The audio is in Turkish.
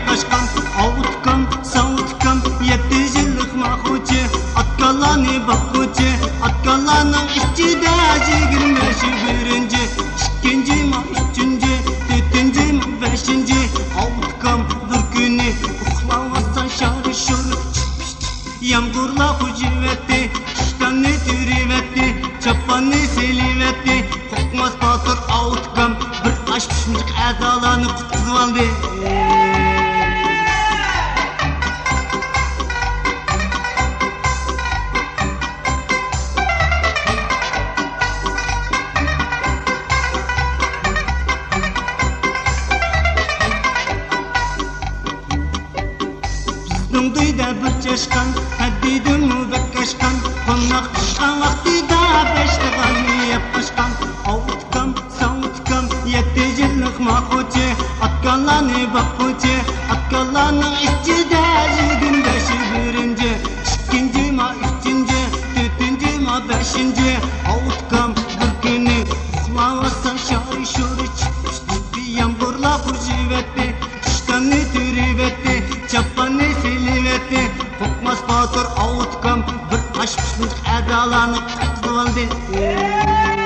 yapkaşkan Avutkam, savutkam, 7 yıllık mahkuce Atkalanı bakkuce, atkalanın içinde 25 İkinci ma, üçüncü, dördüncü ma, beşinci Avutkam bir günü uxlamazsan şarı şuru Yağmurla hucivetti, kıştanı türüvetti Çapanı selivetti, kokmaz batır avutkam Bir aşmışmıcık əzalarını kutkuzu aldı Duyda bir çeşkan, haddidin mübekkeşkan Konak çıkan vaktida beşliğanı yapışkan Avutkam, savutkam, 7 yıllık mahkuce Atkalanı bakkuce, atkalanın içinde 25 İkinci ma, üçüncü, dördüncü ma, beşinci Avutkam bir günü uxlamazsan şarı şuru Bir yağmurla hucivetti, kıştanı türüvetti Çapanı selivetti, kokmaz batır avutkam Bir aşmışmıcık ədalanı kutlu oldu